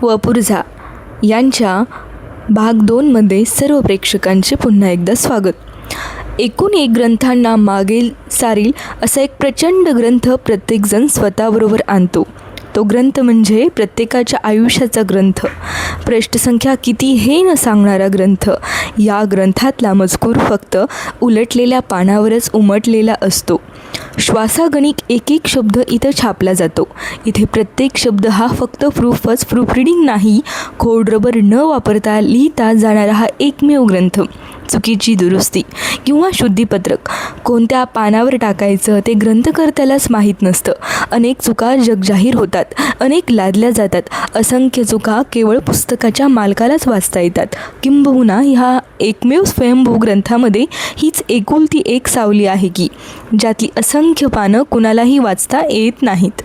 व पुरझा यांच्या भाग 2मध्ये सर्व प्रेक्षकांचे पुन्हा एकदा स्वागत. एकूण एक ग्रंथांना मागेल सारील असा एक प्रचंड ग्रंथ प्रत्येकजण स्वतःबरोबर आणतो. तो ग्रंथ म्हणजे प्रत्येकाच्या आयुष्याचा ग्रंथ. पृष्ठसंख्या किती हे न सांगणारा ग्रंथ. या ग्रंथातला मजकूर फक्त उलटलेल्या पानावरच उमटलेला असतो. श्वासागणिक एक एक शब्द इथं छापला जातो. इथे प्रत्येक शब्द हा फक्त प्रूफ रिडिंग नाही, खोडरबर न वापरता लिहिता जाणारा हा एकमेव ग्रंथ. चुकीची दुरुस्ती किंवा शुद्धीपत्रक कोणत्या पानावर टाकायचं ते ग्रंथकर्त्यालाच माहीत नसतं. अनेक चुका जगजाहीर होतात, अनेक लादल्या जातात. असंख्य चुका केवळ पुस्तकाच्या मालकालाच वाचता येतात. किंबहुना ह्या एकमेव स्वयंभू ग्रंथामध्ये हीच एकुलती एक सावली आहे की ज्यातली असंख्य पानं कुणालाही वाचता येत नाहीत.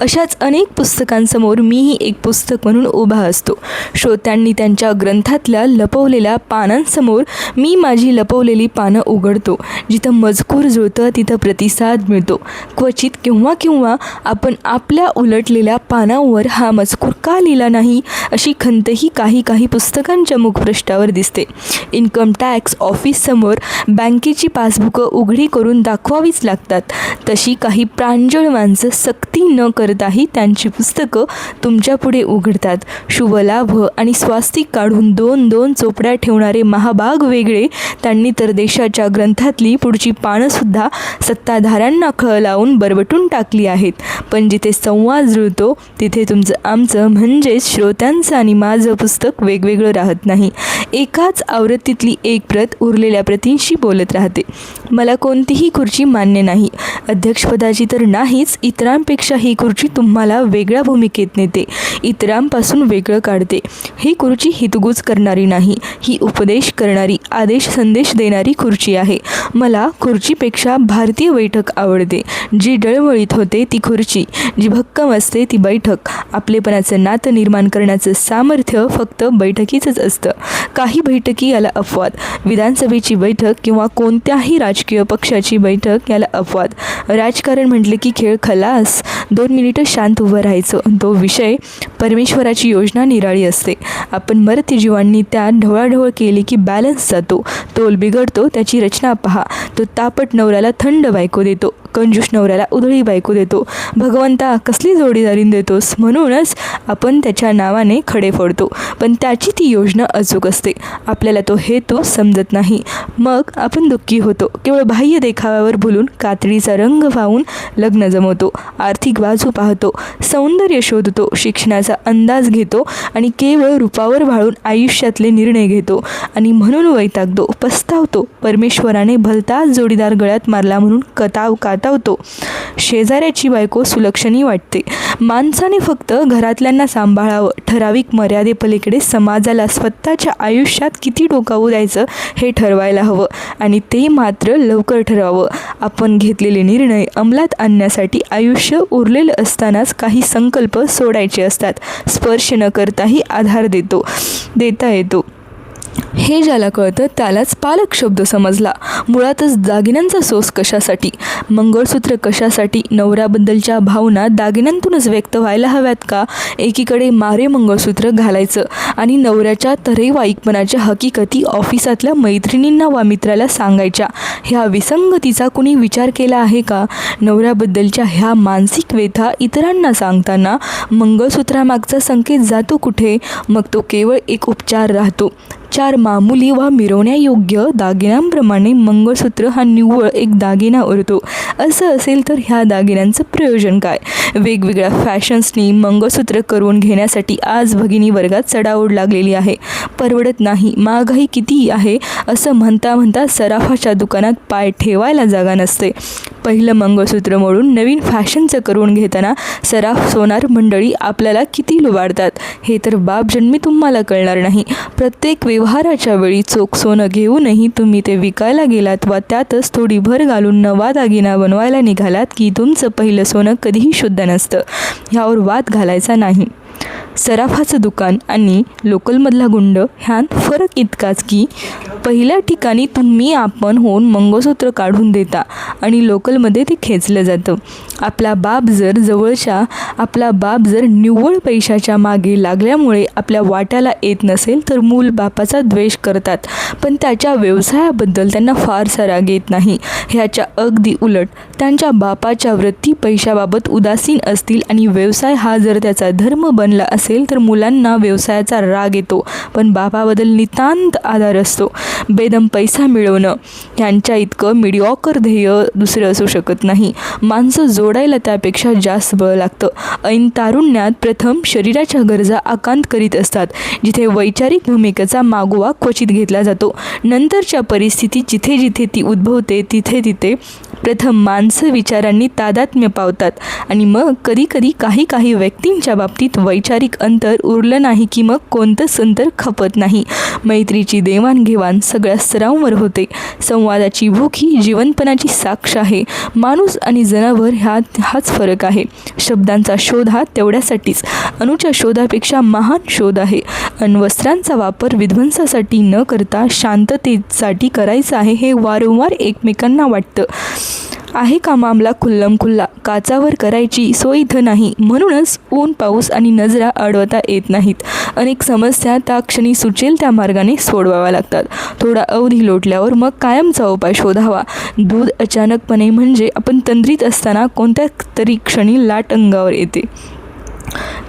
अशाच अनेक पुस्तकांसमोर मीही एक पुस्तक म्हणून उभा असतो. श्रोत्यांनी त्यांच्या ग्रंथातल्या लपवलेल्या पानांसमोर मी माझी लपवलेली पानं उघडतो. जिथं मजकूर जुळतं तिथं प्रतिसाद मिळतो. क्वचित केव्हा आपण आपल्या उलटलेल्या पानावर हा मजकूर का लिहिला नाही अशी खंतही काही पुस्तकांच्या मुखपृष्ठावर दिसते. इन्कम टॅक्स ऑफिससमोर बँकेची पासबुकं उघडी करून दाखवावीच लागतात. तशी काही प्रांजळ माणसं सक्ती न करताही त्यांची पुस्तकं तुमच्यापुढे उघडतात. शुभलाभ आणि स्वास्तिक काढून दोन चोपड्या ठेवणारे महाभाग वेगळे. त्यांनी तर देशाच्या ग्रंथातली पुढची पानंसुद्धा सत्ताधाऱ्यांना खळ लावून बरबटून टाकली आहेत. पण जिथे संवाद जुळतो तिथे तुमचं आमचं म्हणजेच श्रोत्यांचं आणि माझं पुस्तक वेगवेगळं राहत नाही. एकाच आवृत्तीतली एक प्रत उरलेल्या प्रतींशी बोलत राहते. मला कोणतीही खुर्ची मान्य नाही, अध्यक्षपदाची तर नाहीच. इतरांपेक्षा ही खुर्ची तुम्हाला वेगळ्या भूमिकेत नेते, इतरांपासून वेगळं काढते. ही खुर्ची हितगुज करणारी नाही, ही उपदेश करणारी, आदेश संदेश देणारी खुर्ची आहे. मला खुर्चीपेक्षा भारतीय बैठक आवडते. जी डळमळीत होते ती खुर्ची, जी भक्कम असते ती बैठक. आपलेपणाचं नातं निर्माण करण्याचं सामर्थ्य फक्त बैठकीचंच असतं. काही बैठकी याला अपवाद. विधानसभेची बैठक किंवा कोणत्याही राजकीय पक्षाची बैठक याला अपवाद. राजकारण म्हटले की खेळ खलास. 2 मिनिटं शांत उभं राहायचं. तो विषय परमेश्वराची योजना निराळी असते. आपण मर्त्य जीवांनी त्यात ढवळाढवळ केली की बॅलन्स जातो, तोल बिघडतो. त्याची रचना पहा. तो तापट नवऱ्याला थंड बायको देतो, कंजूस नवऱ्याला उधळी बायको देतो. भगवंता कसली जोडीदारीन देतोस म्हणूनच आपण त्याच्या नावाने खडे फोडतो. पण त्याची ती योजना अचूक असते. आपल्याला तो हेतू समजत नाही. मग आपण दुःखी होतो. केवळ बाह्य देखाव्यावर भुलून कातडीचा रंग पाहून लग्न जमवतो, आर्थिक बाजू पाहतो, सौंदर्य शोधतो, शिक्षणाचा अंदाज घेतो आणि केवळ रूपावर भाळून आयुष्यातले निर्णय घेतो आणि म्हणून वैतागतो, पस्तावतो. परमेश्वराने भलताच जोडीदार गळ्यात मारला म्हणून कातावतो. शेजाऱ्याची बायको सुलक्षणी वाटते. माणसाने फक्त घरातल्यांना सांभाळावं. ठराविक मर्यादेपलीकडे समाजाला स्वतःच्या आयुष्यात किती डोकावू द्यायचं हे ठरवायला हवं आणि ते मात्र लवकर ठरवावं. आपण घेतलेले निर्णय अंमलात आणण्यासाठी आयुष्य उरलेलं असतानाच काही संकल्प सोडायचे असतात. स्पर्श न करताही आधार देता येतो. हे ज्याला कळतं त्यालाच पालक शब्द समजला. मुळातच दागिन्यांचा सोस कशासाठी, मंगळसूत्र कशासाठी, नवऱ्याबद्दलच्या भावना दागिन्यांतूनच व्यक्त व्हायला हव्यात का? एकीकडे मारे मंगळसूत्र घालायचं आणि नवऱ्याच्या तरेवाईकपणाच्या हकीकती ऑफिसातल्या मैत्रिणींना वा मित्राला सांगायच्या. ह्या विसंगतीचा कुणी विचार केला आहे का? नवऱ्याबद्दलच्या ह्या मानसिक व्यथा इतरांना सांगताना मंगळसूत्रामागचा संकेत जातो कुठे? मग तो केवळ एक उपचार राहतो. 4 मामुली वा मिरवण्यायोग्य दागिन्यांप्रमाणे मंगळसूत्र हा निव्वळ एक दागिना उरतो. असं असेल तर ह्या दागिन्यांचं प्रयोजन काय? वेगवेगळ्या फॅशन्सनी मंगळसूत्र करून घेण्यासाठी आज भगिनी वर्गात चढाओढ लागलेली आहे. परवडत नाही, महागाई किती आहे असं म्हणता सराफाच्या दुकानात पाय ठेवायला जागा नसते. पहिलं मंगळसूत्र मोडून नवीन फॅशनचं करून घेताना सराफ सोनार मंडळी आपल्याला किती लुबाडतात हे तर बापजन्मी तुम्हाला कळणार नाही. प्रत्येक व्यवहाराच्या वेळी चोख सोनं घेऊनही तुम्ही ते विकायला गेलात वा त्यातच थोडी भर घालून नवा दागिना बनवायला निघालात की तुमचं पहिलं सोनं कधीही शुद्ध नसतं. ह्यावर वाद घालायचा नाही. सराफाचं दुकान आणि लोकलमधला गुंड ह्यात फरक इतकाच की पहिल्या ठिकाणी तुम्ही आपण होऊन मंगळसूत्र काढून देता आणि लोकलमध्ये ते खेचलं जातं. आपला बाप जर निव्वळ पैशाच्या मागे लागल्यामुळे आपल्या वाट्याला येत नसेल तर मूल बापाचा द्वेष करतात, पण त्याच्या व्यवसायाबद्दल त्यांना फारसा राग येत नाही. ह्याच्या अगदी उलट त्यांच्या बापाच्या वृत्ती पैशाबाबत उदासीन असतील आणि व्यवसाय हा जर त्याचा धर्म बनला असेल तर मुलांना व्यवसायाचा राग येतो, पण बापाबद्दल नितांत आदर असतो. बेदम पैसा मिळवणं ह्यांच्या इतकं मिडिऑकर ध्येय दुसरं असू शकत नाही. माणसं जोडायला त्यापेक्षा जास्त बळ लागतं. ऐन तारुण्यात प्रथम शरीराच्या गरजा आकांत करीत असतात, जिथे वैचारिक भूमिकेचा मागोवा क्वचित घेतला जातो. नंतरच्या परिस्थितीत जिथे जिथे ती उद्भवते तिथे तिथे प्रथम माणसं विचारांनी तादात्म्य पावतात आणि मग कधी काही व्यक्तींच्या बाबतीत वैचारिक अंतर उरलं नाही की मग कोणतंच अंतर खपत नाही. मैत्रीची देवाणघेवाण सगळ्या स्तरांवर होते. संवादाची भूक ही जिवंतपणाची साक्ष आहे. माणूस आणि जनावर हाच फरक आहे. शब्दांचा शोध हा तेवढ्यासाठीच अणूच्या शोधापेक्षा महान शोध आहे. अण्वस्त्रांचा वापर विध्वंसासाठी न करता शांततेसाठी करायचा आहे हे वारंवार एकमेकांना वाटतं. आहे का मामला खुल्ला काचावर करायची सोय इथं नाही. म्हणूनच ऊन पाऊस आणि नजरा अडवता येत नाहीत. अनेक समस्या त्या क्षणी सुचेल त्या मार्गाने सोडवाव्या लागतात. थोडा अवधी लोटल्यावर मग कायमचा उपाय शोधावा. दूध अचानकपणे म्हणजे आपण तंद्रीत असताना कोणत्या तरी क्षणी लाट अंगावर येते.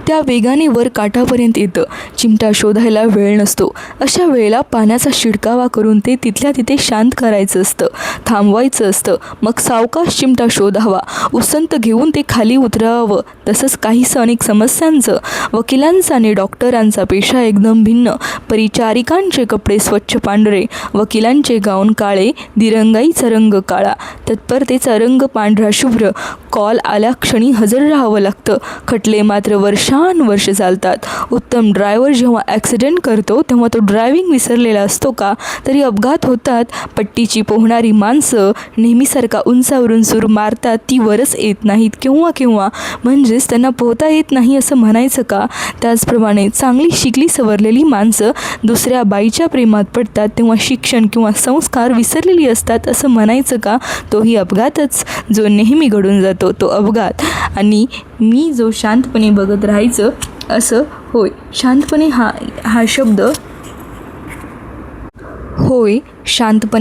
त्या वेगाने वर काठापर्यंत येतं. चिमटा शोधायला वेळ नसतो. अशा वेळेला पाण्याचा शिडकावा करून ते तिथल्या तिथे शांत करायचं असतं, थांबवायचं असतं. मग सावकाश चिमटा शोधावा, उसंत घेऊन ते खाली उतरवावं. तसंच काहीसं अनेक समस्यांचं. वकिलांचा आणि डॉक्टरांचा पेशा एकदम भिन्न. परिचारिकांचे कपडे स्वच्छ पांढरे, वकिलांचे गाऊन काळे, दिरंगाईचा रंग काळा, तत्परतेचा रंग पांढरा शुभ्र. कॉल आल्या क्षणी हजर राहावं लागतं. खटले मात्र वर्षानुवर्ष चालतात. उत्तम ड्रायव्हर जेव्हा ॲक्सिडेंट करतो तेव्हा तो ड्रायव्हिंग विसरलेला असतो का? तरी अपघात होतात. पट्टीची पोहणारी माणसं नेहमीसारखा उंचावरून सूर मारतात, ती वरच येत नाहीत केव्हा म्हणजेच त्यांना पोहता येत नाही असं म्हणायचं का? त्याचप्रमाणे चांगली शिकली सवरलेली माणसं दुसऱ्या बाईच्या प्रेमात पडतात तेव्हा शिक्षण किंवा संस्कार विसरलेली असतात असं म्हणायचं का? तोही अपघातच. जो नेहमी घडून जातो तो अपघात. आणि मी जो शांतपणे बघत राहायचं असं. होय, शांतपणे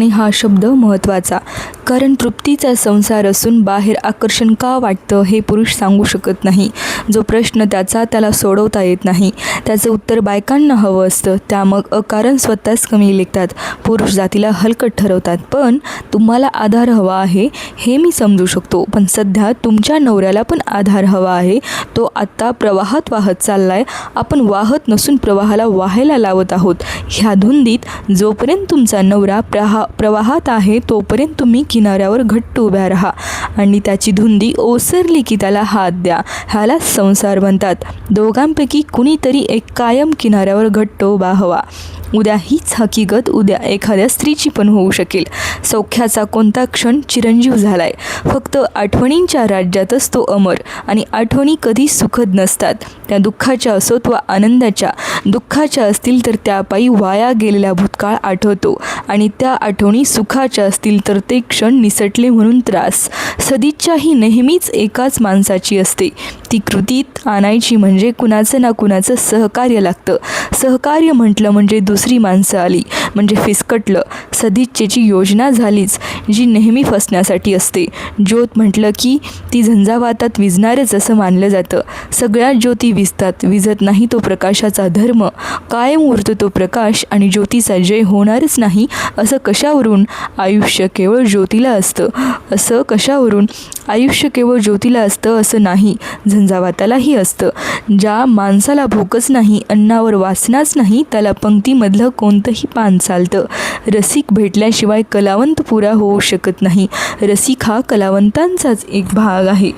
हा शब्द महत्त्वाचा. कारण तृप्तीचा संसार असून बाहेर आकर्षण का वाटतं हे पुरुष सांगू शकत नाही. जो प्रश्न त्याला सोडवता येत नाही त्याचं उत्तर बायकांना हवं असतं. त्या मग अकारण स्वतःच कमी लेखतात, पुरुष जातीला हलकट ठरवतात. पण तुम्हाला आधार हवा आहे हे मी समजू शकतो, पण सध्या तुमच्या नवऱ्याला पण आधार हवा आहे. तो आत्ता प्रवाहात वाहत चाललाय. आपण वाहत नसून प्रवाहाला वाहायला लावत आहोत. ह्या धुंदीत जोपर्यंत तुमचा नवरा प्रवाहात आहे तोपर्यंत तुम्ही किनाऱ्यावर घट्ट उभ्या राहा आणि त्याची धुंदी ओसरली की त्याला हात द्या. ह्याला संसार म्हणतात. दोघांपैकी कुणीतरी एक कायम किनाऱ्यावर घट्ट उभा हवा. उद्या हीच हकीकत उद्या एखाद्या स्त्रीची पण होऊ शकेल. सौख्याचा कोणता क्षण चिरंजीव झालाय. फक्त आठवणींच्या राज्यातच तो अमर. आणि आठवणी कधी सुखद नसतात. त्या दुःखाच्या असोत वा आनंदाच्या. दुःखाच्या असतील तर त्यापायी वाया गेलेला भूतकाळ आठवतो आणि त्या आठवणी सुखाच्या असतील तर ते क्षण निसटले म्हणून त्रास. सदिच्छा ही नेहमीच एकाच माणसाची असते. ती कृतीत आणायची म्हणजे कुणाचं ना कुणाचं सहकार्य लागतं. सहकार्य म्हटलं म्हणजे दुसरी माणसं आली म्हणजे फिसकटलं. सदिच्छेची योजना झालीच, जी नेहमी फसण्यासाठी असते. ज्योत म्हटलं की ती झंझावातात विझणारच असं मानलं जातं. सगळ्या ज्योती विझतात, विझत नाही तो प्रकाशाचा धर्म. कायम उरतो तो प्रकाश आणि ज्योतीचा जय होणारच नाही असं कशावरून? आयुष्य केवळ ज्योतीला असतं असं कशावरून? आयुष्य केवळ ज्योतीला असतं असं नाही, झंझावातालाही असतं. ज्या माणसाला भूकच नाही, अन्नावर वासनाच नाही, त्याला पंक्तीमधलं कोणतंही पान चालतं. रसिक भेटल्याशिवाय कलावंत पुरा होऊ शकत नाही. रसिक हा कलावंतांचाच एक भाग आहे.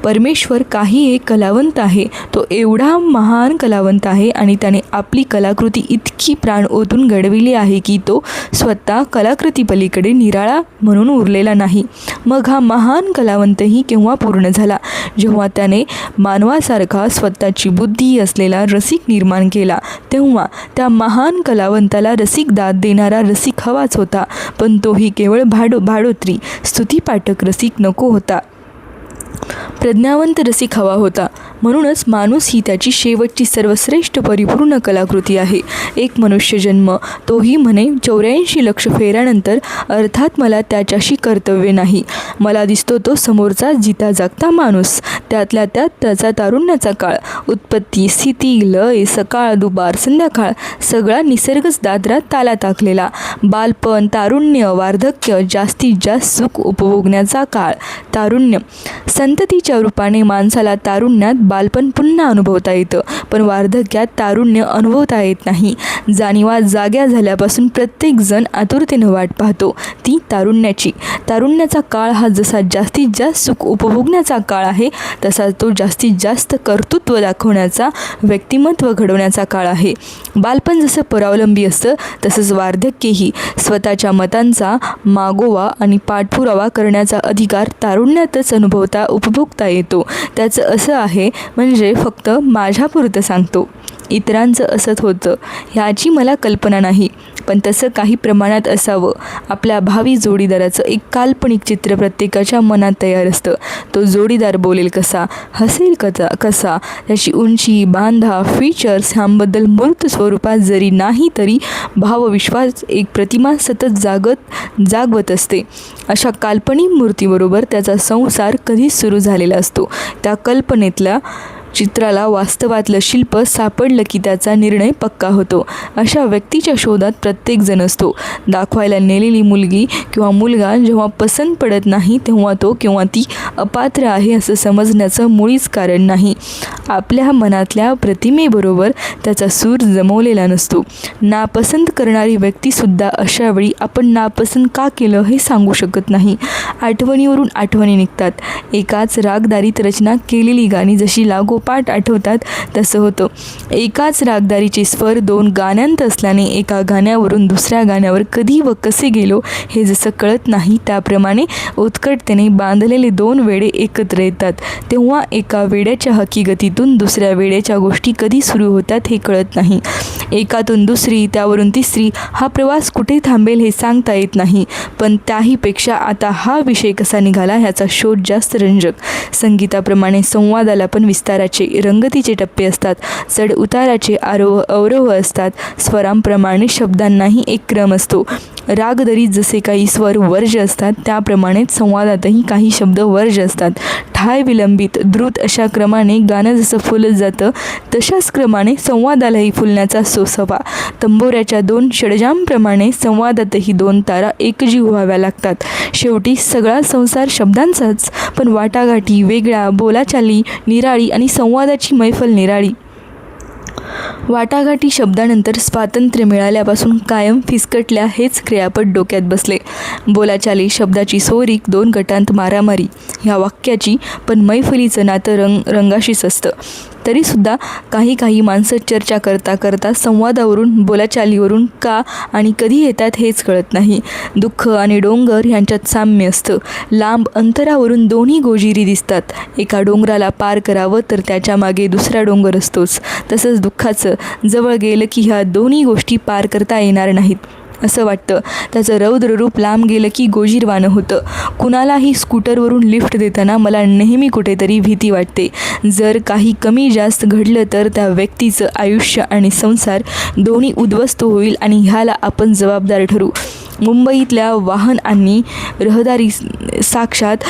परमेश्वर काही एक कलावंत आहे, तो एवढा महान कलावंत आहे आणि त्याने आपली कलाकृती इतकी प्राण ओतून घडविली आहे की तो स्वतः कलाकृतीपलीकडे निराळा म्हणून उरलेला नाही. मग हा महान कलावंतही केव्हा पूर्ण झाला? जेव्हा त्याने मानवासारखा स्वतःची बुद्धी असलेला रसिक निर्माण केला. तेव्हा त्या महान कलावंताला रसिक दाद देणारा रसिक हवाच होता, पण तोही केवळ भाडोत्री स्तुतीपाठक रसिक नको होता, प्रज्ञावंत रसिक हवा होता. म्हणूनच माणूस ही त्याची शेवटची सर्वश्रेष्ठ परिपूर्ण कलाकृती आहे. एक मनुष्य जन्म, तोही म्हणे 84 लक्ष फेऱ्यानंतर, अर्थात मला त्याच्याशी कर्तव्य नाही. मला दिसतो तो समोरचा जिता जागता माणूस, त्यातल्या त्यात त्याचा तारुण्याचा काळ, उत्पत्ती, स्थिती, लय, सकाळ, दुपार, संध्याकाळ सगळा निसर्गच दादरात ताला टाकलेला. बालपण, तारुण्य, वार्धक्य, जास्तीत जास्त सुख उपभोगण्याचा काळ. तारुण्य संततीच्या रूपाने माणसाला तारुण्यात बालपण पुन्हा अनुभवता येतं, पण वार्धक्यात तारुण्य अनुभवता येत नाही. जाणीवा जाग्या झाल्यापासून प्रत्येकजण आतुरतेनं वाट पाहतो ती तारुण्याची. तारुण्याचा काळ हा जसा जास्तीत जास्त सुख उपभोगण्याचा काळ आहे, तसा तो जास्तीत जास्त कर्तृत्व दाखवण्याचा, व्यक्तिमत्व घडवण्याचा काळ आहे. बालपण जसं परावलंबी असतं, तसंच वार्धक्यही स्वतःच्या मतांचा मागोवा आणि पाठपुरावा करण्याचा अधिकार तारुण्यातच उपभोगता येतो. त्याचं असं आहे म्हणजे फक्त माझ्यापुरतं सांगतो, इतरांचं असंच होतं ह्याची मला कल्पना नाही, पण तसं काही प्रमाणात असावं. आपल्या भावी जोडीदाराचं एक काल्पनिक चित्र प्रत्येकाच्या मनात तयार असतं. तो जोडीदार बोलेल कसा, हसेल कसा, त्याची उंची, बांधा, फीचर्स ह्यांबद्दल मूर्त स्वरूपात जरी नाही तरी भावविश्वास एक प्रतिमा सतत जागवत असते. अशा काल्पनिक मूर्तीबरोबर त्याचा संसार कधीच सुरू झालेला असतो. त्या कल्पनेतल्या चित्राला वास्तवातलं शिल्प सापडलं की त्याचा निर्णय पक्का होतो. अशा व्यक्तीच्या शोधात प्रत्येकजण असतो. दाखवायला नेलेली मुलगी किंवा मुलगा जेव्हा पसंत पडत नाही, तेव्हा तो किंवा ती अपात्र आहे असं समजण्याचं मुळीच कारण नाही. आपल्या मनातल्या प्रतिमेबरोबर त्याचा सूर जमवलेला नसतो. नापसंत करणारी व्यक्तीसुद्धा अशा वेळी आपण नापसंत का केलं हे सांगू शकत नाही. आठवणीवरून आठवणी निघतात. एकाच रागदारीत रचना केलेली गाणी जशी लागोपाठ आठवतात तसं होतं. एकाच रागदारीचे स्वर 2 गाण्यांत असल्याने एका गाण्यावरून दुसऱ्या गाण्यावर कधी व कसे गेलो हे जसं कळत नाही, त्याप्रमाणे उत्कटतेने बांधलेले 2 वेडे एकत्र येतात, तेव्हा एका वेड्याच्या हकीकतीतून दुसऱ्या वेड्याच्या गोष्टी कधी सुरू होतात हे कळत नाही. एकातून दुसरी, त्यावरून तिसरी, हा प्रवास कुठे थांबेल हे सांगता येत नाही. पण त्याहीपेक्षा आता हा विषय कसा निघाला ह्याचा शोध जास्त रंजक. संगीताप्रमाणे संवादाला पण विस्ताराचे, रंगतीचे टप्पे असतात, चढ उताराचे अवरोह असतात. स्वरांप्रमाणे शब्दांनाही एक क्रम असतो. रागदरीत जसे काही स्वर वर्ज्य असतात, त्याप्रमाणेच संवादातही काही शब्द वर्ज्य असतात. ठाय, विलंबित, द्रुत अशा क्रमाने गाणं जसं फुलत जातं, तशाच क्रमाने संवादालाही फुलण्याचा सोसवा. तंबोऱ्याच्या 2 षडजांप्रमाणे संवादातही 2 तारा एकजीव व्हाव्या लागतात. शेवटी सगळा संसार शब्दांचाच, पण वाटाघाटी वेगळ्या, बोलाचाली निराळी आणि संवादाची मैफल निराळी. वाटाघाटी शब्दानंतर स्वातंत्र्य मिळाल्यापासून कायम फिसकटल्या हेच क्रियापद डोक्यात बसले. बोलाचाली शब्दाची सोरीक, 2 गटांत मारामारी ह्या वाक्याची, पण मैफलीचं नातं रंगाशीच असतं. तरीसुद्धा काही माणसं चर्चा करता संवादावरून, बोलाचालीवरून का आणि कधी येतात हेच कळत नाही. दुःख आणि डोंगर ह्यांच्यात साम्य असतं. लांब अंतरावरून दोन्ही गोजिरी दिसतात. एका डोंगराला पार करावं तर त्याच्या मागे दुसरा डोंगर असतोच. तसंच दुःखाचं जवळ गेलं की ह्या दोन्ही गोष्टी पार करता येणार नाहीत असं वाटतं. त्याचं रौद्र रूप लांब गेलं की गोजीरवाणं होतं. कुणालाही स्कूटरवरून लिफ्ट देताना मला नेहमी कुठेतरी भीती वाटते. जर काही कमी जास्त घडलं तर त्या व्यक्तीचं आयुष्य आणि संसार दोन्ही उद्ध्वस्त होईल आणि ह्याला आपण जबाबदार ठरू. मुंबईतल्या वाहन आणि रहदारी साक्षात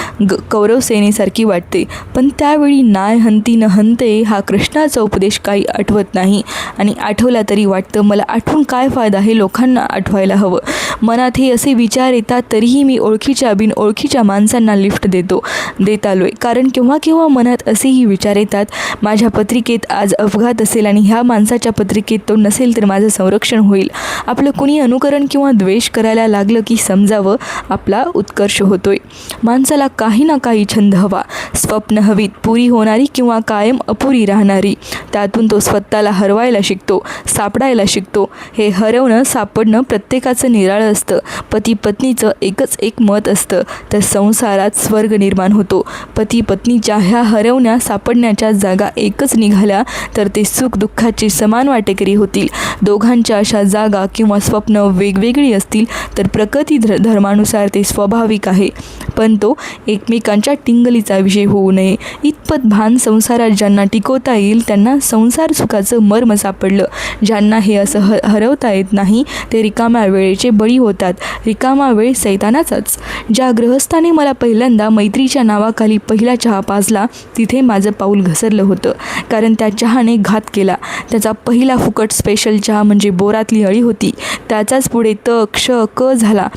कौरव सेनेसारखी वाटते. पण त्यावेळी नाय हंती न हंते हा कृष्णाचा उपदेश काही आठवत नाही, आणि आठवला तरी वाटतं मला आठवून काय फायदा हे लोकांना आठवायला हवं. मनात हे असे विचार येतात तरीही मी ओळखीच्या बिनओळखीच्या माणसांना लिफ्ट देत आलोय. कारण केव्हा मनात असेही विचार येतात, माझ्या पत्रिकेत आज अपघात असेल आणि ह्या माणसाच्या पत्रिकेत तो नसेल तर माझं संरक्षण होईल. आपलं कुणी अनुकरण किंवा द्वेष करायला दिसायला लागलं की समजावं आपला उत्कर्ष होतोय. माणसाला काही ना काही छंद हवा, स्वप्न हवीत, पुरी होणारी किंवा कायम अपुरी राहणारी. त्यातून तो स्वतःला हरवायला शिकतो, सापडायला शिकतो. हे हरवणं सापडणं प्रत्येकाचं निराळं असतं. पती पत्नीचं एकच एक मत असतं, तर संसारात स्वर्ग निर्माण होतो. पती पत्नीच्या ह्या हरवण्या सापडण्याच्या जागा एकच निघाल्या तर ते सुख दुःखाचे समान वाटेकरी होतील. दोघांच्या अशा जागा किंवा स्वप्न वेगवेगळी असतील तर प्रकृती धर्मानुसार ते स्वाभाविक आहे, पण तो एकमेकांच्या टिंगलीचा विषय होऊ नये इतपत भान संसारात ज्यांना टिकवता येईल त्यांना संसार सुखाचं मर्म सापडलं. ज्यांना हे असं हरवता येत नाही ते रिकाम्या वेळेचे बळी होतात. रिकामा वेळ सैतानाचाच. ज्या गृहस्थाने मला पहिल्यांदा मैत्रीच्या नावाखाली पहिला चहा पाजला तिथे माझं पाऊल घसरलं होतं, कारण त्या चहाने घात केला. त्याचा पहिला फुकट स्पेशल चहा म्हणजे बोरातली अळी होती. त्याचाच पुढे त क्ष क झाला.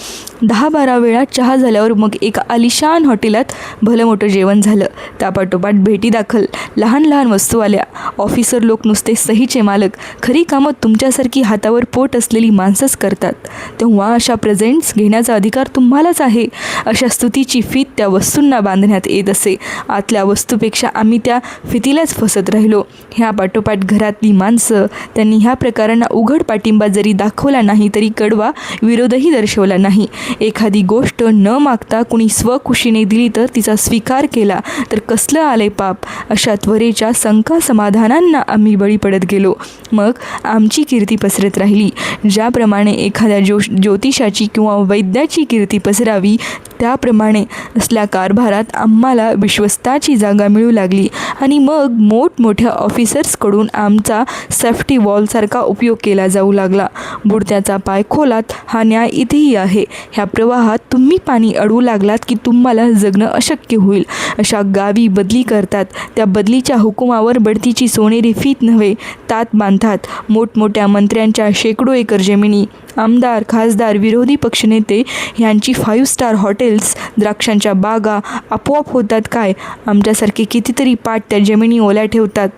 10-12 वेळा चहा झाल्यावर मग एका आलिशान हॉटेलात भलं मोठं जेवण झालं. त्यापाठोपाठ भेटी दाखल, लहान लहान वस्तू आल्या. ऑफिसर लोक नुसते सहीचे मालक, खरी कामं तुमच्यासारखी हातावर पोट असलेली माणसंच करतात. तेव्हा अशा प्रेझेंट्स घेण्याचा अधिकार तुम्हालाच आहे. अशा स्तुतीची फीत त्या वस्तूंना बांधण्यात येत असे. आतल्या वस्तूपेक्षा आम्ही त्या फितीलाच फसत राहिलो. ह्या पाठोपाठ घरातली माणसं, त्यांनी ह्या प्रकारांना उघड पाठिंबा जरी दाखवला नाही तरी कडवा विरोधही दर्शवला नाही. एखादी गोष्ट न मागता कुणी स्वखुशीने दिली तर तिचा स्वीकार केला तर कसलं आले पाप. अशा त्वरेच्या शंका समाधानांना आम्ही बळी पडत गेलो. मग आमची कीर्ती पसरत राहिली. ज्याप्रमाणे एखाद्या ज्योतिषाची किंवा वैद्याची कीर्ती पसरावी त्याप्रमाणे असल्या कारभारात आम्हाला विश्वस्ताची जागा मिळू लागली आणि मग मोठमोठ्या ऑफिसर्सकडून आमचा सेफ्टी वॉलसारखा उपयोग केला जाऊ लागला. बुडत्याचा पाय खोलात हा न्याय इथेही आहे. ह्या प्रवाहात तुम्ही पाणी अडवू लागलात की तुम्हाला जगणं अशक्य होईल. अशा गावी बदली करतात. त्या बदलीच्या हुकुमावर बढतीची सोनेरी फीत नव्हे तात बांधतात. मोठमोठ्या मंत्र्यांच्या शेकडो एकर जमिनी, आमदार, खासदार, विरोधी पक्षनेते यांची 5 स्टार हॉटेल्स, द्राक्षांच्या बागा आपोआप होतात काय? आमच्यासारखे कितीतरी पाट त्या जमिनी ओल्या ठेवतात.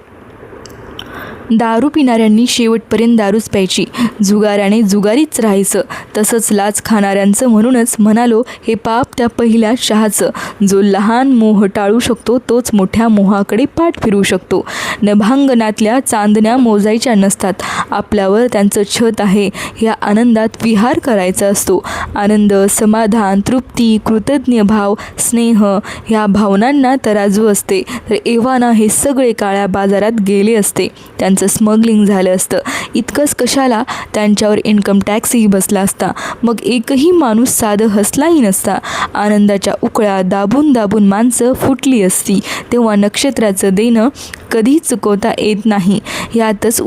दारू पिणाऱ्यांनी शेवटपर्यंत दारूच प्यायची, जुगाराने जुगारीच राहायचं. तसंच लाच खाणाऱ्यांचं म्हणूनच म्हणालो हे पाप त्या पहिल्या चहाचं. जो लहान मोह टाळू शकतो तोच मोठ्या मोहाकडे पाठ फिरू शकतो. नभांगणातल्या चांदण्या मोजायच्या नसतात, आपल्यावर त्यांचं छत आहे. ह्या आनंदात विहार करायचा असतो. आनंद, समाधान, तृप्ती, कृतज्ञ भाव, स्नेह ह्या भावनांना तराजू असते. तर एव्हाना हे सगळे काळ्या बाजारात गेले असते, त्यांचं स्मगलिंग झालं असतं. इतकंच कशाला, त्यांच्यावर इन्कम टॅक्सही बसला असता. मग एकही माणूस साधं हसलाही नसता. आनंदाच्या उकळ्या दाबून दाबून माणसं फुटली असती. तेव्हा नक्षत्राचं देणं कधी चुकवता येत नाही. यातच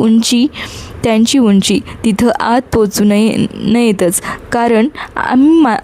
त्यांची उंची तिथं आत पोचू नयेतच. कारण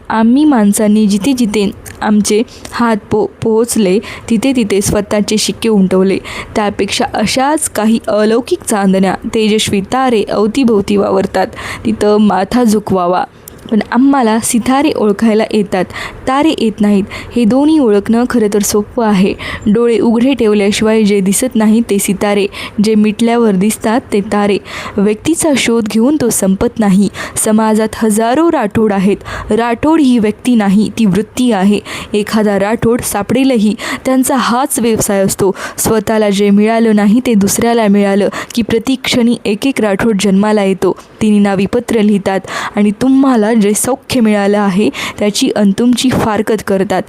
आम्ही माणसांनी जिथे जिथे आमचे हात पोहोचले तिथे तिथे स्वतःचे शिक्के उमटवले. त्यापेक्षा अशाच काही अलौकिक चांदण्या, तेजस्वी तारे अवतीभोवती वावरतात. तिथं माथा झुकवावा. पण आम्हाला सितारे ओळखायला येतात, तारे येत नाहीत. हे दोन्ही ओळखणं खरं तर सोपं आहे. डोळे उघडे ठेवल्याशिवाय जे दिसत नाही ते सितारे, जे मिटल्यावर दिसतात ते तारे. व्यक्तीचा शोध घेऊन तो संपत नाही. समाजात हजारो राठोड आहेत. राठोड ही व्यक्ती नाही, ती वृत्ती आहे. एखादा राठोड सापडेलही, त्यांचा हाच व्यवसाय असतो. स्वतःला जे मिळालं नाही ते दुसऱ्याला मिळालं की प्रतिक्षणी एक एक राठोड जन्माला येतो. ती निनावी पत्र लिहितात आणि तुम्हाला जे सौख्य मिळालं आहे त्याची तुमची फारकत करतात.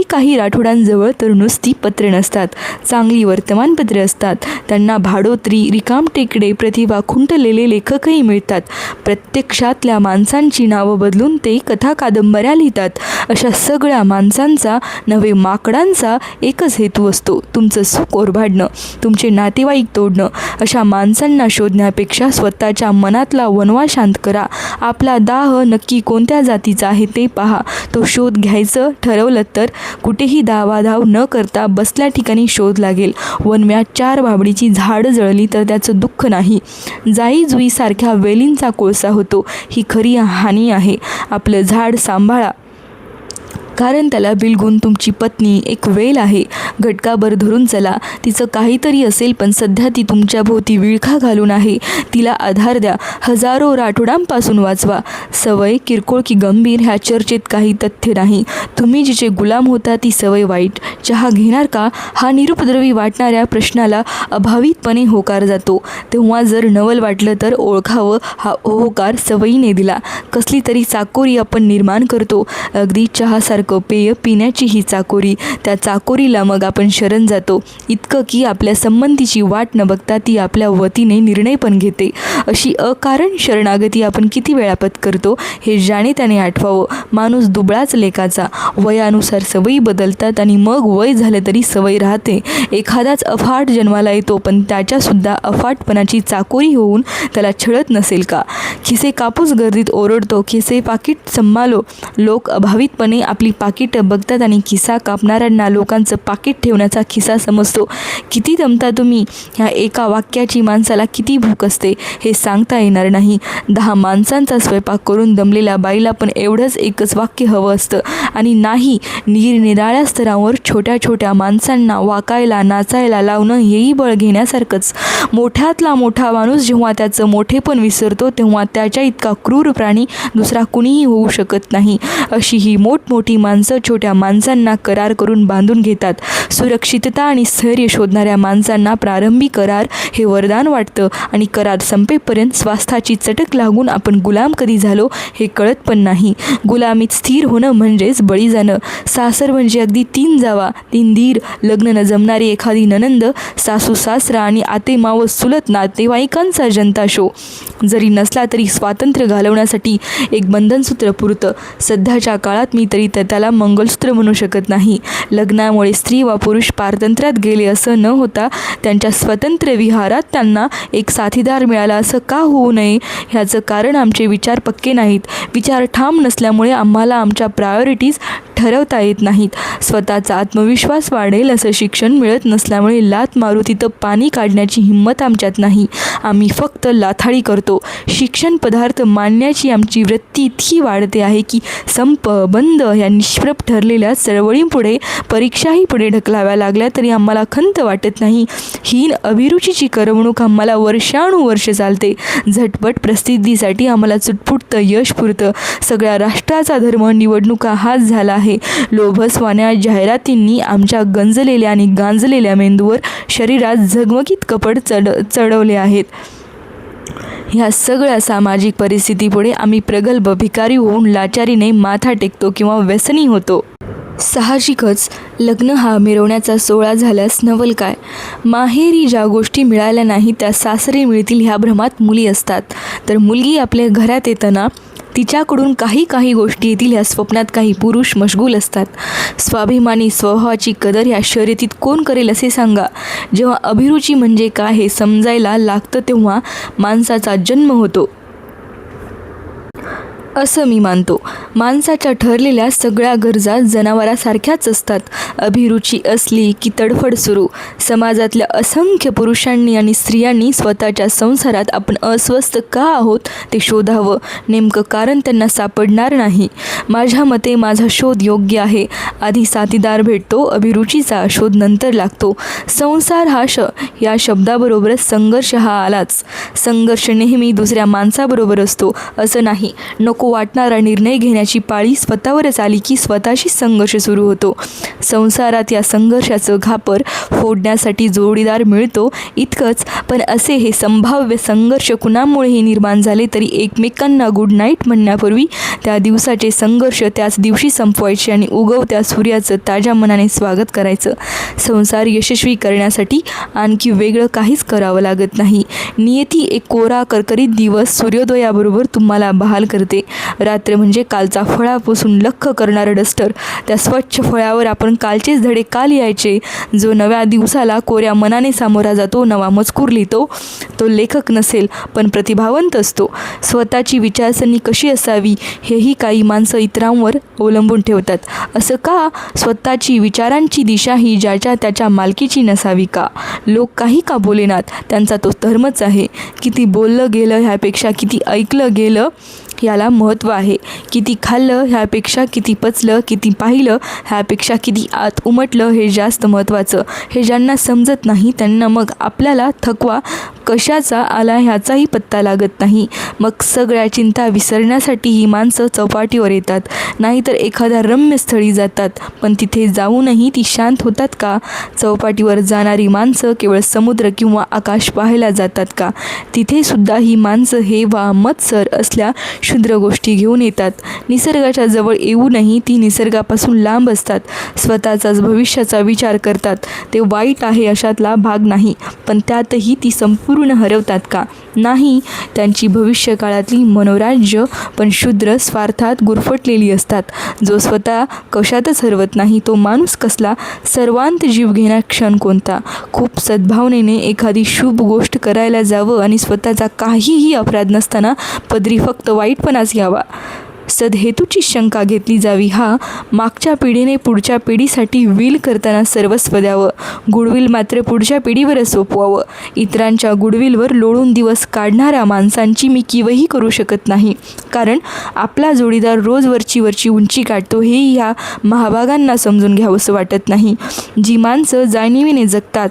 काही राठोडांजवळ तर नुसती पत्र नसतात, चांगली वर्तमानपत्रे असतात. त्यांना भाडोत्री, रिकामटेकडे, प्रतिभा खुंटलेले लेखकही मिळतात. प्रत्यक्षातल्या माणसांची नावं बदलून ते कथा कादंबऱ्या लिहितात. अशा सगळ्या माणसांचा नव्हे माकडांचा एकच हेतू असतो, तुमचं सुख ओरबाडणं, तुमचे नातेवाईक तोडणं. अशा माणसांना शोधण्यापेक्षा स्वतःच्या मनातला वणवा शांत करा. आपला दाह नक्की कोणत्या जातीचा आहे ते पहा. तो शोध घ्यायचं ठरवलं तर कुठेही दावादाव न करता बसल्या ठिकाणी शोध लागेल. वनव्यात 4 बाभळीची झाडं जळली तर त्याचं दुःख नाही, जाई जुईसारख्या वेलींचा कोळसा होतो. ही खरी हानी आहे. आपलं झाड सांभाळा. कारण त्याला बिलगून तुमची पत्नी एक वेल आहे. घटकाभर धरून चला, तिचं काहीतरी असेल, पण सध्या ती तुमच्या भोवती विळखा घालून आहे. तिला आधार द्या, हजारो राठोडांपासून वाचवा. सवय किरकोळ की गंभीर ह्या चर्चेत काही तथ्य नाही. तुम्ही जिचे गुलाम होता ती सवय वाईट. चहा घेणार का हा निरुपद्रवी वाटणाऱ्या प्रश्नाला अभावितपणे होकार जातो. तेव्हा जर नवल वाटलं तर ओळखावं, हा होकार सवयीने दिला. कसली तरी चाकोरी आपण निर्माण करतो, अगदी चहासारखं पेय पिण्याची ही चाकोरी. त्या चाकोरीला मग आपण शरण जातो, इतकं की आपल्या संमतीची वाट न बघता ती आपल्या वतीने निर्णय पण घेते. अशी अकारण शरणागती आपण किती वेळा पत्करतो हे जाणे त्याने आठवावं. माणूस दुबळाच लेकाचा. वयानुसार सवयी बदलतात आणि मग वय झालं तरी सवय राहते. एखादाच अफाट जन्माला येतो, पण त्याच्यासुद्धा अफाटपणाची चाकोरी होऊन त्याला छळत नसेल का? खिसे कापूस गर्दीत ओरडतो, खिसे पाकिट संभालो. लोक अभावितपणे आपली पाकिटं बघतात आणि खिसा कापणाऱ्यांना लोकांचं पाकिट ठेवण्याचा खिसा समजतो. किती दमता तुम्ही? ह्या एका वाक्याची माणसाला किती भूक असते हे सांगता येणार नाही. 10 माणसांचा स्वयंपाक करून दमलेल्या बाईला पण एवढंच एकच वाक्य हवं असतं. आणि नाही, निरनिराळ्या स्तरावर छोट्या छोट्या माणसांना वाकायला नाचायला लावणं हेही बळ घेण्यासारखंच. मोठ्यातला मोठा माणूस जेव्हा त्याचं मोठेपण विसरतो तेव्हा त्याच्या इतका क्रूर प्राणी दुसरा कुणीही होऊ शकत नाही. अशी ही मोठमोठी माणसं छोट्या माणसांना करार करून बांधून घेतात. सुरक्षितता आणि स्थैर्य शोधणाऱ्या माणसांना प्रारंभी करार हे वरदान वाटतं आणि करार संपेपर्यंत स्वास्थाची चटक लागून आपण गुलाम कधी झालो हे कळत पण नाही. गुलामीत स्थिर होणं म्हणजेच बळी जाणं. सासर म्हणजे अगदी 3 जावा, 3 दीर, लग्न न जमणारी एखादी नणंद, सासू सासरा आणि आते मावस चुलत नातेवाईकांचा जनता शो. जरी नसला तरी स्वातंत्र्य घालवण्यासाठी एक बंधनसूत्र पुरतं. सध्याच्या काळात मी तरी त्याला मंगलसूत्र म्हणू शकत नाही. लग्नामुळे स्त्री व पुरुष पारतंत्र्यात गेले असं न होता त्यांच्या स्वतंत्र विहारात त्यांना एक साथीदार मिळाला असं का होऊ नये? ह्याचं कारण आमचे विचार पक्के नाहीत. विचार ठाम नसल्यामुळे आम्हाला आमच्या प्रायोरिटीज ठरवता येत नाहीत. स्वतःचा आत्मविश्वास वाढेल असं शिक्षण मिळत नसल्यामुळे लाथ मारू तिथं पाणी काढण्याची हिंमत आमच्यात नाही. आम्ही फक्त लाथाडी करतो. शिक्षण पदार्थ मांडण्याची आमची वृत्ती इतकी वाढते आहे की संप, बंद ह्या निष्प्रभ ठरलेल्या चळवळींपुढे, परीक्षाही पुढे ढकलाव्या लागल्या तरी आम्हाला खंत वाटत नाही. हीन अभिरुचीची करमणूक आम्हाला वर्षानुवर्ष चालते. झटपट प्रसिद्धीसाठी आम्हाला चुटपुटतं यश पुरतं. सगळ्या राष्ट्राचा धर्म निवडणुका हाच झाला आहे. लोभसवाण्या जाहिरातींनी आमच्या गंजलेल्या आणि गांजलेल्या मेंदूवर, शरीरात झगमगीत कपड चढवले आहेत. ह्या सगळ्या सामाजिक परिस्थितीपुढे आम्ही प्रगल्भ भिकारी होऊन लाचारीने माथा टेकतो किंवा व्यसनी होतो. साहजिकच लग्न हा मिरवण्याचा सोहळा झाल्यास नवल काय? माहेरी ज्या गोष्टी मिळाल्या नाही त्या सासरी मिळतील ह्या भ्रमात मुली असतात. तर मुलगी आपल्या घरात येताना तिच्याकडून काही गोष्टी येतील ह्या स्वप्नात काही पुरुष मशगूल असतात. स्वाभिमानी स्वभावाची कदर ह्या शर्यतीत कोण करेल असे सांगा? जेव्हा अभिरुची म्हणजे काय हे समजायला लागतं तेव्हा माणसाचा जन्म होतो असं मी मानतो. माणसाच्या ठरलेल्या सगळ्या गरजा जनावरासारख्याच असतात. अभिरुची असली की तडफड सुरू. समाजातल्या असंख्य पुरुषांनी आणि स्त्रियांनी स्वतःच्या संसारात आपण अस्वस्थ का आहोत ते शोधावं. नेमकं कारण त्यांना सापडणार नाही. माझ्या मते माझा शोध योग्य आहे. आधी साथीदार भेटतो, अभिरुचीचा शोध नंतर लागतो. संसार या शब्दाबरोबरच संघर्ष हा आलाच. संघर्ष नेहमी दुसऱ्या माणसाबरोबर असतो असं नाही. नको वाटणारा निर्णय घेण्याची पाळी स्वतःवरच आली की स्वतःशी संघर्ष सुरू होतो. संसारात या संघर्षाचं घापर फोडण्यासाठी जोडीदार मिळतो इतकंच. पण असे हे संभाव्य संघर्ष कुणामुळेही निर्माण झाले तरी एकमेकांना गुड नाईट म्हणण्यापूर्वी त्या दिवसाचे संघर्ष त्याच दिवशी संपवायचे आणि उगवत्या सूर्याचं ताज्या मनाने स्वागत करायचं. संसार यशस्वी करण्यासाठी आणखी वेगळं काहीच करावं लागत नाही. नियती एक कोरा करकरीत दिवस सूर्योदयाबरोबर तुम्हाला बहाल करते. रात्र म्हणजे कालचा फळापासून लख्ख करणारं डस्टर. त्या स्वच्छ फळ्यावर आपण कालचेच धडे का लिहायचे? जो नव्या दिवसाला कोऱ्या मनाने सामोरा जातो, नवा मजकूर लिहितो, तो लेखक नसेल पण प्रतिभावंत असतो. स्वतःची विचारसरणी कशी असावी हेही काही माणसं इतरांवर अवलंबून ठेवतात. असं का? स्वतःची विचारांची दिशा ही ज्याच्या त्याच्या मालकीची नसावी का? लोक काही का बोलेनात, त्यांचा तो धर्मच आहे. किती बोललं गेलं ह्यापेक्षा किती ऐकलं गेलं याला महत्त्व आहे. किती खाल्लं ह्यापेक्षा किती पचलं, किती पाहिलं ह्यापेक्षा किती आत उमटलं हे जास्त महत्त्वाचं. हे ज्यांना समजत नाही त्यांना मग आपल्याला थकवा कशाचा आला ह्याचाही पत्ता लागत नाही. मग सगळ्या चिंता विसरण्यासाठी ही माणसं चौपाटीवर येतात, नाहीतर एखाद्या रम्य स्थळी जातात. पण तिथे जाऊनही ती शांत होतात का? चौपाटीवर जाणारी माणसं केवळ समुद्र किंवा आकाश पाहायला जातात का? तिथे सुद्धा ही माणसं हेवा मत्सर असल्या क्षुद्र गोष्टी घेऊन येतात. निसर्गाच्या जवळ येऊनही ती निसर्गापासून लांब असतात. स्वतःचाच भविष्याचा विचार करतात. ते वाईट आहे अशातला भाग नाही, पण त्यातही ती संपूर्ण हरवतात का? नाही. त्यांची भविष्यकाळातली मनोराज्य पण क्षुद्र स्वार्थात गुरफटलेली असतात. जो स्वतः कशातच हरवत नाही तो माणूस कसला? सर्वांत जीव घेणा क्षण कोणता? खूप सद्भावनेने एखादी शुभ गोष्ट करायला जावं आणि स्वतःचा काहीही अपराध नसताना पदरी फक्त वाईटपणाच घ्यावा. सदहेतूची शंका घेतली जावी. मागच्या पिढीने पुढच्या पिढीसाठी विल करताना सर्वस्व द्यावं. गुडविल मात्र पुढच्या पिढीवरच सोपवावं. इतरांच्या गुडविलवर लोळून दिवस काढणाऱ्या माणसांची मी किवही करू शकत नाही, कारण आपला जोडीदार रोज वरची उंची काढतो हे ह्या महाभागांना समजून घ्यावंसं वाटत नाही. जी माणसं जाणीवीने जगतात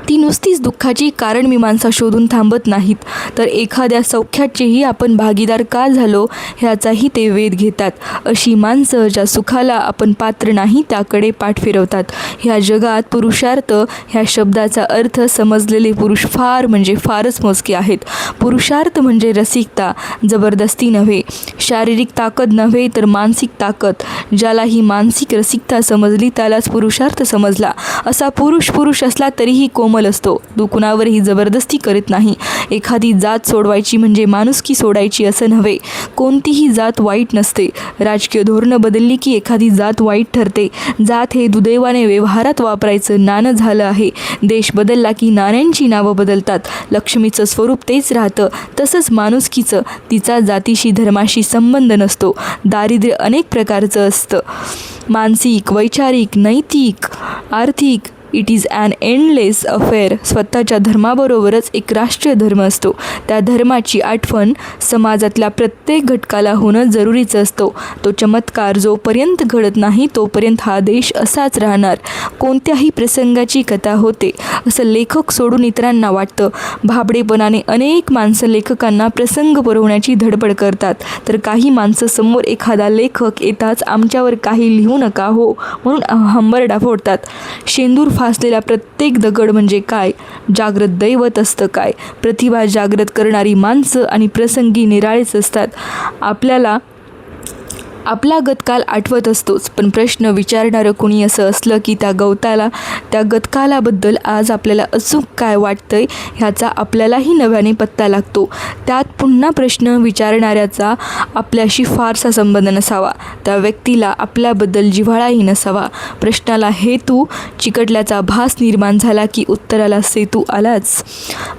ती नुसतीच दुःखाची कारणमीमांसा शोधून थांबत नाहीत, तर एखाद्या सौख्याचेही आपण भागीदार का झालो ह्याचाही ते वेध घेतात. अशी माणसं ज्या सुखाला आपण पात्र नाही त्याकडे पाठ फिरवतात. ह्या जगात पुरुषार्थ ह्या शब्दाचा अर्थ समजलेले पुरुष फार म्हणजे फारच मोजके आहेत. पुरुषार्थ म्हणजे रसिकता, जबरदस्ती नव्हे, शारीरिक ताकद नव्हे तर मानसिक ताकद. ज्याला ही मानसिक रसिकता समजली त्यालाच पुरुषार्थ समजला. असा पुरुष असला तरीही कोमल असतो. तो कुणावरही जबरदस्ती करीत नाही. एखादी जात सोडवायची म्हणजे माणुसकी सोडायची असं नव्हे. कोणतीही जात वाईट नसते. राजकीय धोरणं बदलली की एखादी जात वाईट ठरते. जात हे दुर्दैवाने व्यवहारात वापरायचं नाणं झालं आहे. देश बदलला की नाण्यांची नावं बदलतात. लक्ष्मीचं स्वरूप तेच राहतं. तसंच माणुसकीचं, तिचा जातीशी धर्माशी संबंध नसतो. दारिद्र्य अनेक प्रकारचं असतं. मानसिक, वैचारिक, नैतिक, आर्थिक. It is an endless affair. स्वतःच्या धर्माबरोबरच एक राष्ट्रीय धर्म असतो. त्या धर्माची आठवण समाजातल्या प्रत्येक घटकाला होणं जरुरीचं असतो. तो चमत्कार जोपर्यंत घडत नाही तोपर्यंत हा देश असाच राहणार. कोणत्याही प्रसंगाची कथा होते असं लेखक सोडून इतरांना वाटतं. भाबडेपणाने अनेक माणसं लेखकांना प्रसंग पुरवण्याची धडपड करतात, तर काही माणसं समोर एखादा लेखक येताच आमच्यावर काही लिहू नका हो म्हणून हंबरडा फोडतात. शेंदूर फासलेला प्रत्येक दगड म्हणजे काय? जागृत दैवत असतं काय? प्रतिभा जागृत करणारी माणसं आणि प्रसंगी निराळेच असतात. आपला गतकाल आठवत असतोच, पण प्रश्न विचारणारं कुणी असं असलं की त्या गतकालाबद्दल आज आपल्याला अचूक काय वाटतंय ह्याचा आपल्यालाही नव्याने पत्ता लागतो. त्यात पुन्हा प्रश्न विचारणाऱ्याचा आपल्याशी फारसा संबंध नसावा. त्या व्यक्तीला आपल्याबद्दल जिव्हाळाही नसावा. प्रश्नाला हेतू चिकटल्याचा भास निर्माण झाला की उत्तराला सेतू आलाच.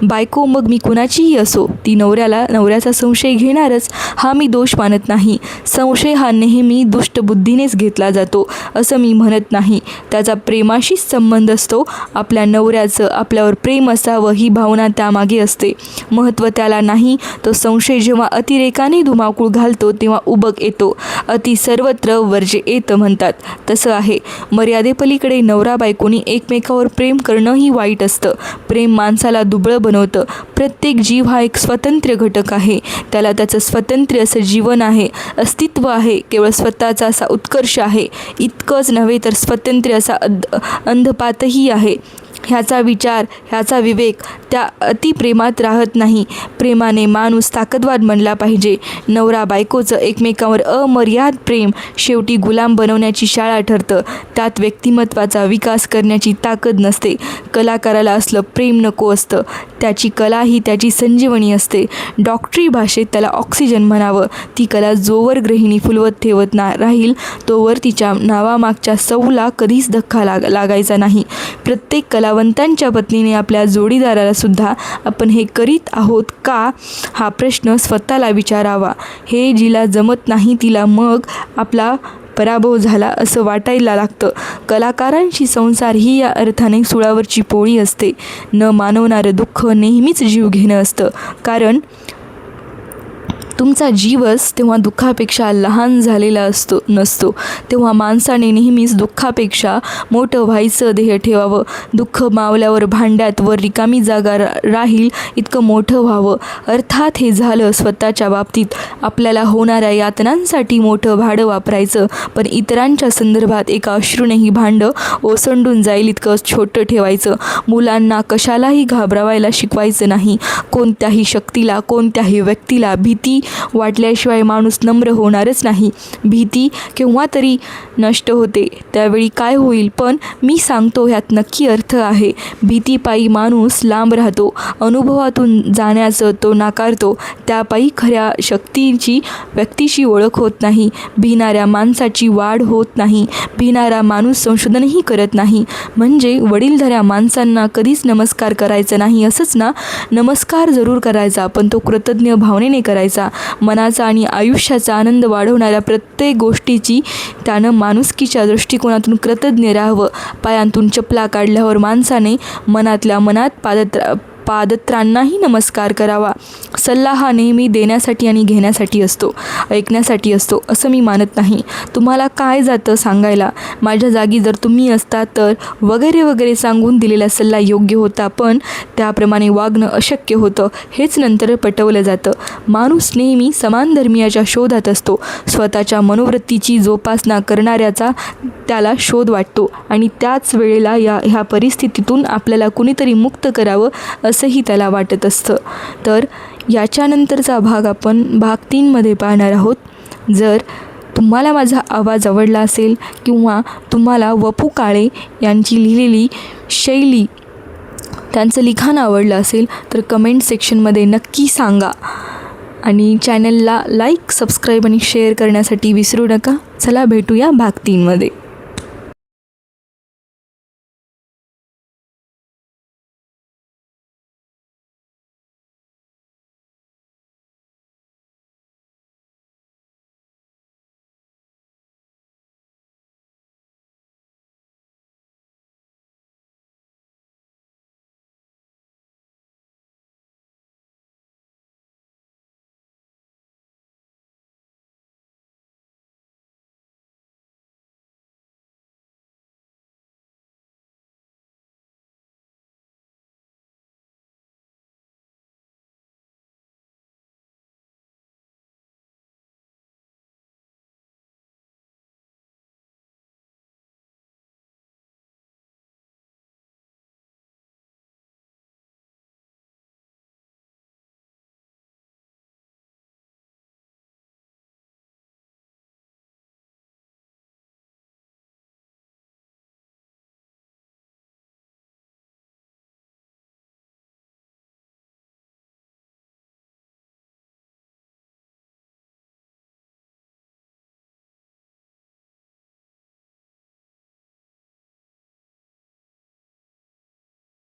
बायको मग मी कुणाचीही असो, ती नवऱ्याचा संशय घेणारच. हा मी दोष मानत नाही. संशय हा नेहमी दुष्टबुद्धीनेच घेतला जातो असं मी म्हणत नाही. त्याचा प्रेमाशीच संबंध असतो. आपल्या नवऱ्याचं आपल्यावर प्रेम असावं ही भावना त्यामागे असते. महत्त्व त्याला नाही. तो संशय जेव्हा अतिरेकाने धुमाकूळ घालतो तेव्हा उबग येतो. अति सर्वत्र वर्ज्य येतं म्हणतात तसं आहे. मर्यादेपलीकडे नवरा बायकोनी एकमेकावर प्रेम करणंही वाईट असतं. प्रेम माणसाला दुबळं बनवतं. प्रत्येक जीव हा एक स्वतंत्र घटक आहे. त्याला त्याचं स्वतंत्र असं जीवन आहे, अस्तित्व आहे. केवळ स्वतःचा असा उत्कर्ष आहे. इतकंच नव्हे तर स्वतंत्र असा अंधपातही आहे. ह्याचा विचार, ह्याचा विवेक त्या अतिप्रेमात राहत नाही. प्रेमाने माणूस ताकदवान बनला पाहिजे. नवरा बायकोचं एकमेकांवर अमर्याद प्रेम शेवटी गुलाम बनवण्याची शाळा ठरतं. त्यात व्यक्तिमत्वाचा विकास करण्याची ताकद नसते. कलाकाराला असलं प्रेम नको असतं. त्याची कला ही त्याची संजीवनी असते. डॉक्टरी भाषेत त्याला ऑक्सिजन म्हणावं. ती कला जोवर गृहिणी फुलवत ठेवत राहील तोवर तिच्या नावामागच्या सौला कधीच धक्का लागायचा नाही. प्रत्येक कलावंतांच्या पत्नीने आपल्या जोडीदाराला सुद्धा आपण हे करीत आहोत का हा प्रश्न स्वतःला विचारावा. हे जिला जमत नाही तिला मग आपला पराभव झाला असं वाटायला लागतं. कलाकारांची संसार ही या अर्थाने सुळावरची पोळी असते. न मानवणारं दुःख नेहमीच जीव घेणं असतं. कारण तुमचा जीवच तेव्हा दुःखापेक्षा लहान झालेला नसतो. तेव्हा माणसाने नेहमीच दुःखापेक्षा मोठं व्हायचं ध्येय ठेवावं. दुःख मावल्यावर भांड्यात वर रिकामी जागा राहील इतकं मोठं व्हावं. अर्थात हे झालं स्वतःच्या बाबतीत. आपल्याला होणाऱ्या यातनांसाठी मोठं भांडं वापरायचं, पण इतरांच्या संदर्भात एका अश्रूनेही भांडं ओसंडून जाईल इतकं छोटं ठेवायचं. मुलांना कशालाही घाबरवायला शिकवायचं नाही. कोणत्याही शक्तीला, कोणत्याही व्यक्तीला भीती वाटल्याशिवाय माणूस नम्र होणारच नाही. भीती केव्हा तरी नष्ट होते, त्यावेळी काय होईल? पण मी सांगतो ह्यात नक्की अर्थ आहे. भीतीपायी माणूस लांब राहतो, अनुभवातून जाण्याचं तो नाकारतो. त्यापायी खऱ्या व्यक्तीची ओळख होत नाही. भिणाऱ्या माणसाची वाढ होत नाही. भिणारा माणूस संशोधनही करत नाही. म्हणजे वडीलधाऱ्या माणसांना कधीच नमस्कार करायचा नाही असंच ना? नमस्कार जरूर करायचा, पण तो कृतज्ञ भावनेने करायचा. मनाचा आणि आयुष्याचा आनंद वाढवणाऱ्या प्रत्येक गोष्टीची त्यानं माणुसकीच्या दृष्टिकोनातून कृतज्ञ राहावं. पायांतून चपला काढल्यावर माणसाने मनातल्या मनात पादत्रांनाही नमस्कार करावा. सल्ला हा नेहमी देण्यासाठी आणि घेण्यासाठी असतो, ऐकण्यासाठी असतो असं मी मानत नाही. तुम्हाला काय जातं सांगायला? माझ्या जागी जर तुम्ही असता तर वगैरे वगैरे सांगून दिलेला सल्ला योग्य होता, पण त्याप्रमाणे वागणं अशक्य होतं हेच नंतर पटवलं जातं. माणूस नेहमी समान धर्मियाच्या शोधात असतो. स्वतःच्या मनोवृत्तीची जोपासना करणाऱ्याचा त्याला शोध वाटतो आणि त्याच वेळेला ह्या परिस्थितीतून आपल्याला कुणीतरी मुक्त करावं असंही त्याला वाटत असतं. तर याच्यानंतरचा भाग आपण भाग 3मध्ये पाहणार आहोत. जर तुम्हाला माझा आवाज आवडला असेल किंवा तुम्हाला वपू काळे यांची लिहिलेली शैली, त्यांचं लिखाण आवडलं असेल तर कमेंट सेक्शनमध्ये नक्की सांगा. आणि चॅनलला लाईक, सबस्क्राईब आणि शेअर करण्यासाठी विसरू नका. चला भेटूया भाग 3मध्ये.